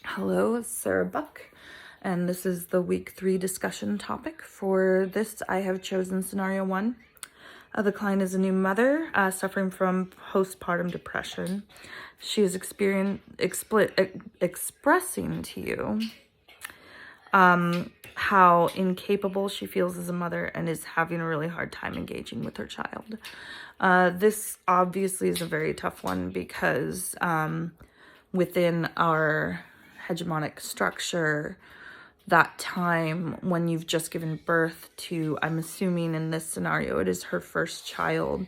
Hello, it's Sarah Buck, and this is the week 3 discussion topic. For this, I have chosen scenario 1. The client is a new mother suffering from postpartum depression. She is expressing to you how incapable she feels as a mother and is having a really hard time engaging with her child. This obviously is a very tough one because within our hegemonic structure, that time when you've just given birth to, I'm assuming in this scenario, it is her first child,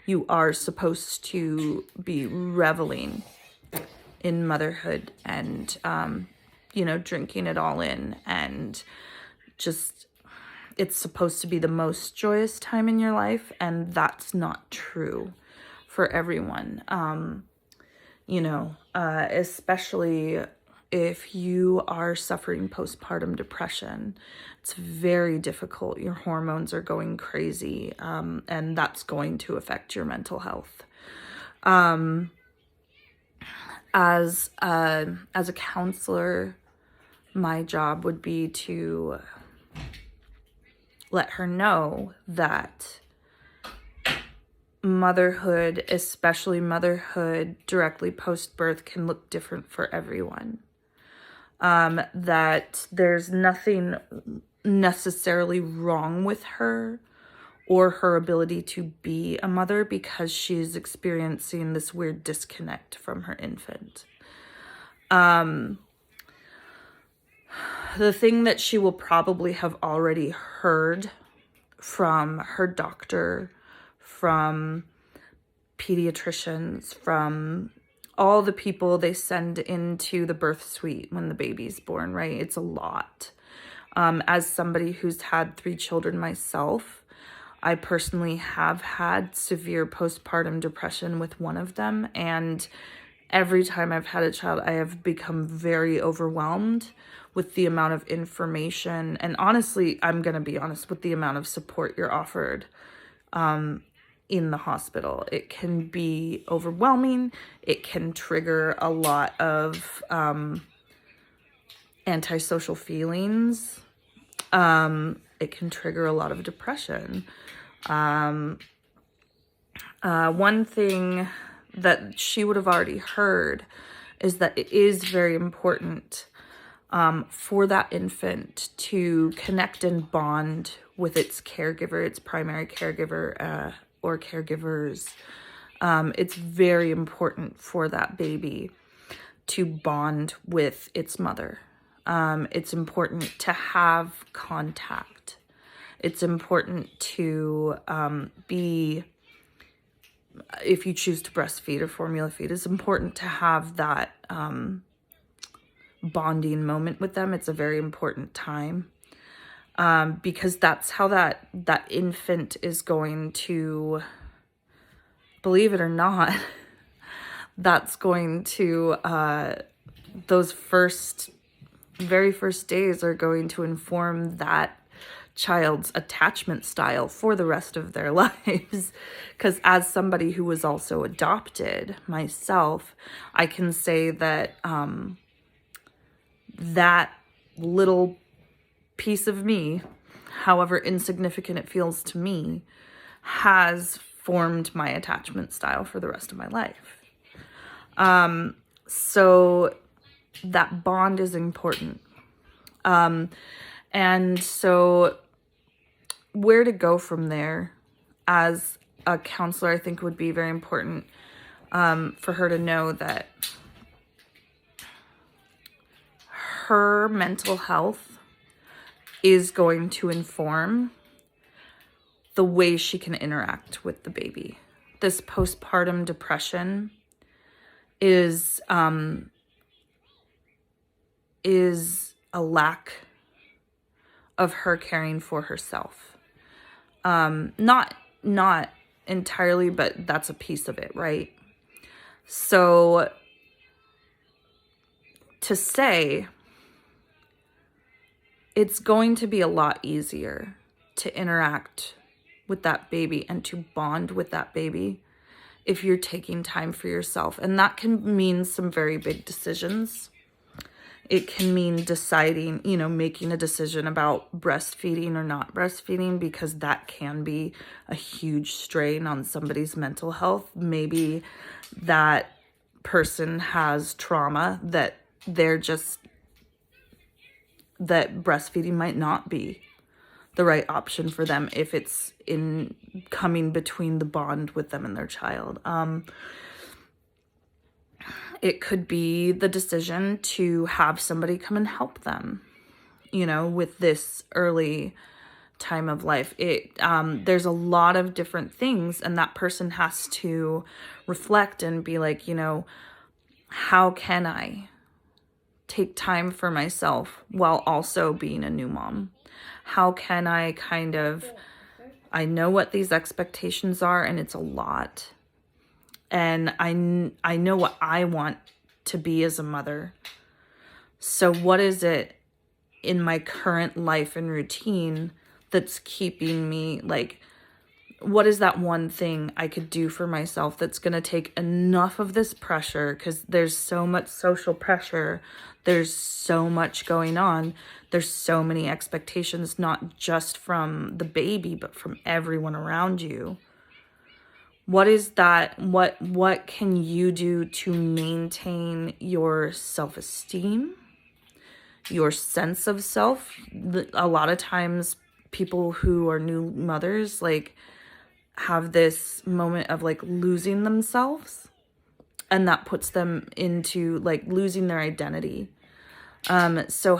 you are supposed to be reveling in motherhood and, drinking it all in, and just, it's supposed to be the most joyous time in your life, and that's not true for everyone. Especially if you are suffering postpartum depression, it's very difficult. Your hormones are going crazy, and that's going to affect your mental health. As a counselor, my job would be to let her know that motherhood, especially motherhood directly post-birth, can look different for everyone. That there's nothing necessarily wrong with her or her ability to be a mother because she's experiencing this weird disconnect from her infant. The thing that she will probably have already heard from her doctor, from pediatricians, from all the people they send into the birth suite when the baby's born, right? It's a lot. As somebody who's had 3 children myself, I personally have had severe postpartum depression with one of them, and every time I've had a child, I have become very overwhelmed with the amount of information, and honestly, I'm going to be honest, with the amount of support you're offered in the hospital. It can be overwhelming. It can trigger a lot of antisocial feelings. It can trigger a lot of depression. One thing that she would have already heard is that it is very important for that infant to connect and bond with its caregiver, its primary caregiver, or caregivers. It's very important for that baby to bond with its mother. It's important to have contact. It's important to be, if you choose to breastfeed or formula feed, it's important to have that bonding moment with them. It's a very important time. Because that's how that infant is going to, believe it or not, that's going to, those very first days are going to inform that child's attachment style for the rest of their lives. Because as somebody who was also adopted myself, I can say that that little piece of me, however insignificant it feels to me, has formed my attachment style for the rest of my life. So that bond is important. And so where to go from there as a counselor, I think would be very important for her to know that her mental health is going to inform the way she can interact with the baby. This postpartum depression is a lack of her caring for herself. Not entirely, but that's a piece of it, right? So to say, it's going to be a lot easier to interact with that baby and to bond with that baby if you're taking time for yourself. And that can mean some very big decisions. It can mean deciding, you know, making a decision about breastfeeding or not breastfeeding, because that can be a huge strain on somebody's mental health. Maybe that person has trauma that that breastfeeding might not be the right option for them if it's in coming between the bond with them and their child. It could be the decision to have somebody come and help them, you know, with this early time of life. There's a lot of different things, and that person has to reflect and be like, you know, how can I take time for myself while also being a new mom? How can I I know what these expectations are, and it's a lot. And I know what I want to be as a mother. So what is it in my current life and routine that's keeping me, like, what is that one thing I could do for myself that's going to take enough of this pressure? Because there's so much social pressure. There's so much going on. There's so many expectations, not just from the baby, but from everyone around you. What is that? What can you do to maintain your self-esteem, your sense of self? A lot of times people who are new mothers, like, have this moment of, like, losing themselves, and that puts them into, like, losing their identity. So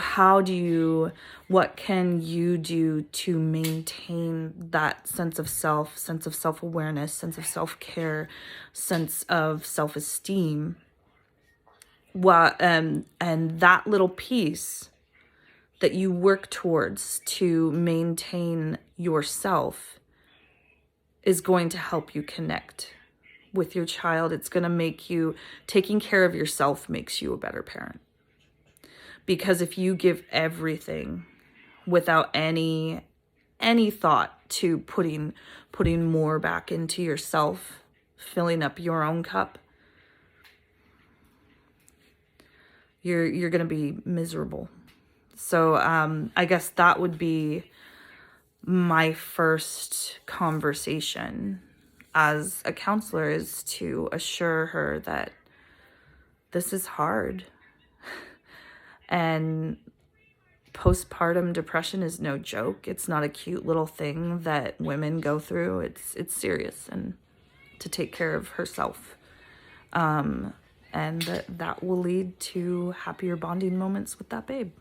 what can you do to maintain that sense of self, sense of self-awareness, sense of self-care, sense of self-esteem? And that little piece that you work towards to maintain yourself is going to help you connect with your child. It's going to make you, taking care of yourself makes you a better parent. Because if you give everything without any thought to putting more back into yourself, filling up your own cup, you're going to be miserable. So I guess that would be my first conversation as a counselor, is to assure her that this is hard. And postpartum depression is no joke. It's not a cute little thing that women go through. It's serious, and to take care of herself. And that will lead to happier bonding moments with that babe.